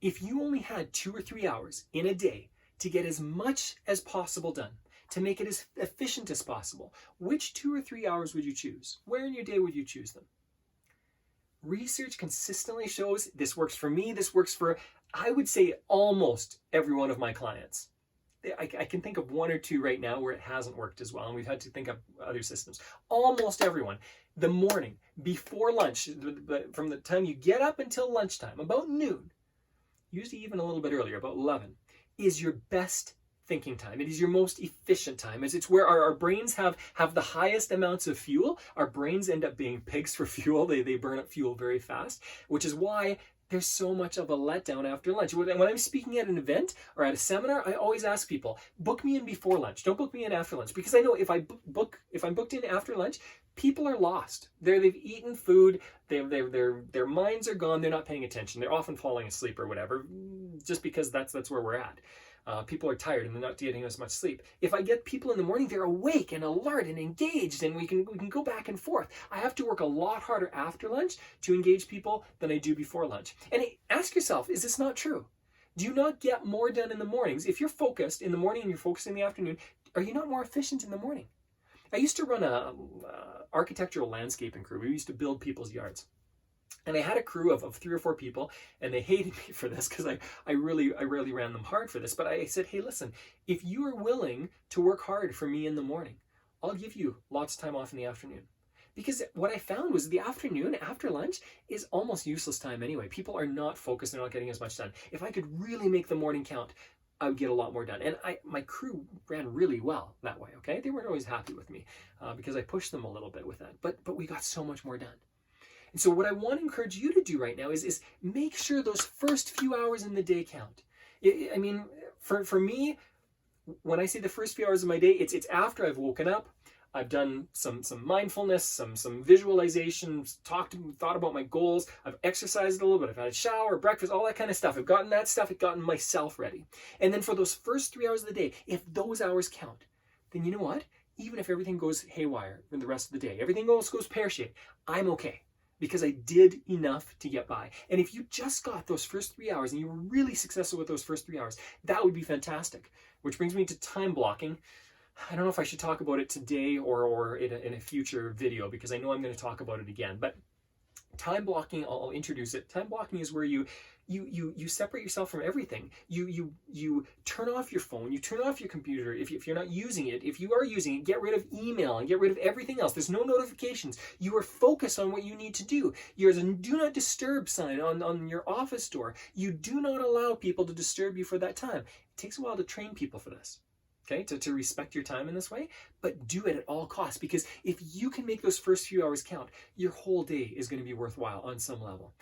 If you only had 2 or 3 hours in a day to get as much as possible done, to make it as efficient as possible, which 2 or 3 hours would you choose? Where in your day would you choose them? Research consistently shows this works for me, this works for, I would say, almost every one of my clients. I can think of one or two right now where it hasn't worked as well, and we've had to think of other systems. Almost everyone. The morning, before lunch, from the time you get up until lunchtime, about noon, usually even a little bit earlier, about 11, is your best thinking time. It is your most efficient time. It's where our brains have the highest amounts of fuel. Our brains end up being pigs for fuel. They burn up fuel very fast, which is why there's so much of a letdown after lunch. When I'm speaking at an event or at a seminar, I always ask people, book me in before lunch. Don't book me in after lunch, because I know if I'm booked in after lunch, people are lost. They've eaten food, their minds are gone, they're not paying attention. They're often falling asleep or whatever, just because that's where we're at. People are tired and they're not getting as much sleep. If I get people in the morning, they're awake and alert and engaged, and we can go back and forth. I have to work a lot harder after lunch to engage people than I do before lunch. And ask yourself, is this not true? Do you not get more done in the mornings? If you're focused in the morning and you're focused in the afternoon, are you not more efficient in the morning? I used to run a architectural landscaping crew. We used to build people's yards. And I had a crew of 3 or 4 people, and they hated me for this because I really ran them hard for this. But I said, hey, listen, if you are willing to work hard for me in the morning, I'll give you lots of time off in the afternoon. Because what I found was the afternoon after lunch is almost useless time anyway. People are not focused, they're not getting as much done. If I could really make the morning count, I would get a lot more done. And my crew ran really well that way, okay? They weren't always happy with me because I pushed them a little bit with that. But we got so much more done. And so what I want to encourage you to do right now is make sure those first few hours in the day count. I mean, for me, when I say the first few hours of my day, it's after I've woken up, I've done some mindfulness, some visualizations, thought about my goals, I've exercised a little bit, I've had a shower, breakfast, all that kind of stuff. I've gotten that stuff, I've gotten myself ready. And then for those first 3 hours of the day, if those hours count, then you know what? Even if everything goes haywire in the rest of the day, everything else goes pear-shaped, I'm okay, because I did enough to get by. And if you just got those first 3 hours and you were really successful with those first 3 hours, that would be fantastic. Which brings me to time blocking. I don't know if I should talk about it today or in a future video, because I know I'm going to talk about it again. But time blocking, I'll introduce it. Time blocking is where you separate yourself from everything. You turn off your phone, you turn off your computer if you're not using it. If you are using it, get rid of email and get rid of everything else. There's no notifications. You are focused on what you need to do. There's a do not disturb sign on your office door. You do not allow people to disturb you for that time. It takes a while to train people for this. Okay, to respect your time in this way, but do it at all costs, because if you can make those first few hours count, your whole day is going to be worthwhile on some level.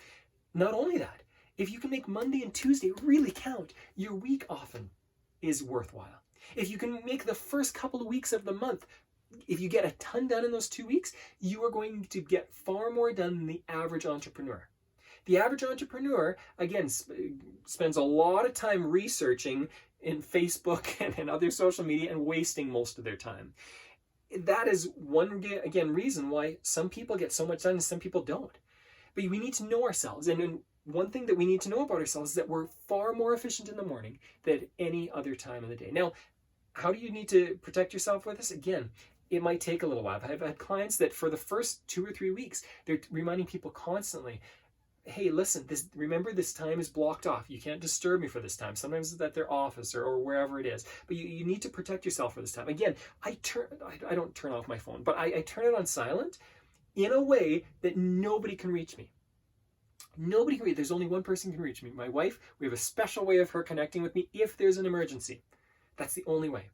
Not only that, if you can make Monday and Tuesday really count, your week often is worthwhile. If you can make the first couple of weeks of the month, if you get a ton done in those 2 weeks, you are going to get far more done than the average entrepreneur. The average entrepreneur, again, spends a lot of time researching in Facebook and other social media and wasting most of their time. That is one, again, reason why some people get so much done and some people don't. But we need to know ourselves. And one thing that we need to know about ourselves is that we're far more efficient in the morning than any other time of the day. Now, how do you need to protect yourself with this? Again, it might take a little while. I've had clients that for the first 2 or 3 weeks, they're reminding people constantly, hey, listen, remember this time is blocked off. You can't disturb me for this time. Sometimes it's at their office or wherever it is. But you need to protect yourself for this time. Again, I don't turn off my phone, but I turn it on silent in a way that nobody can reach me. Nobody can reach. There's only one person can reach me. My wife. We have a special way of her connecting with me if there's an emergency. That's the only way.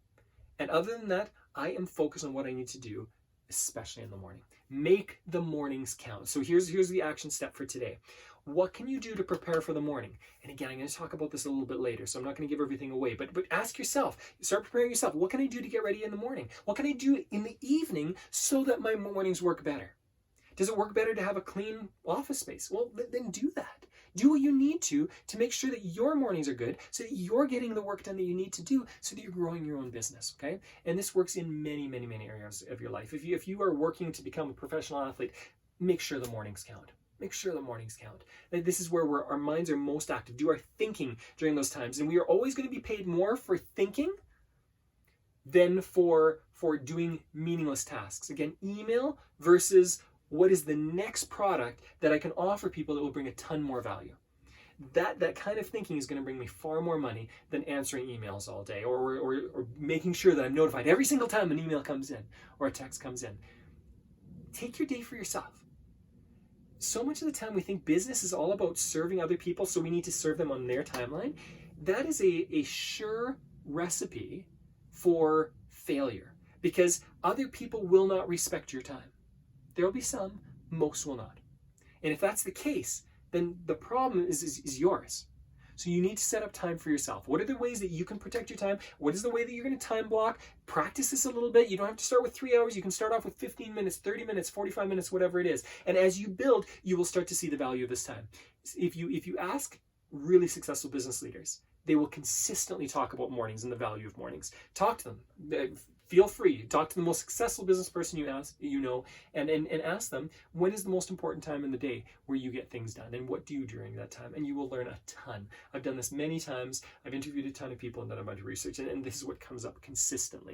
And other than that, I am focused on what I need to do, especially in the morning. Make the mornings count. So here's the action step for today. What can you do to prepare for the morning? And again, I'm going to talk about this a little bit later, so I'm not going to give everything away. But ask yourself, start preparing yourself. What can I do to get ready in the morning? What can I do in the evening so that my mornings work better? Does it work better to have a clean office space? Well, then do that. Do what you need to make sure that your mornings are good, so that you're getting the work done that you need to do, so that you're growing your own business, okay? And this works in many, many, many areas of your life. If you are working to become a professional athlete, make sure the mornings count. Make sure the mornings count. This is where our minds are most active. Do our thinking during those times. And we are always going to be paid more for thinking than for doing meaningless tasks. Again, email versus what is the next product that I can offer people that will bring a ton more value. That kind of thinking is going to bring me far more money than answering emails all day or making sure that I'm notified every single time an email comes in or a text comes in. Take your day for yourself. So much of the time we think business is all about serving other people, so we need to serve them on their timeline. That is a sure recipe for failure, because other people will not respect your time. There will be some, most will not. And if that's the case, then the problem is yours. So you need to set up time for yourself. What are the ways that you can protect your time? What is the way that you're going to time block? Practice this a little bit. You don't have to start with 3 hours. You can start off with 15 minutes, 30 minutes, 45 minutes, whatever it is. And as you build, you will start to see the value of this time. If you ask really successful business leaders, they will consistently talk about mornings and the value of mornings. Talk to them. Feel free to talk to the most successful business person you know, and ask them, when is the most important time in the day where you get things done, and what do you during that time? And you will learn a ton. I've done this many times. I've interviewed a ton of people and done a bunch of research, and this is what comes up consistently.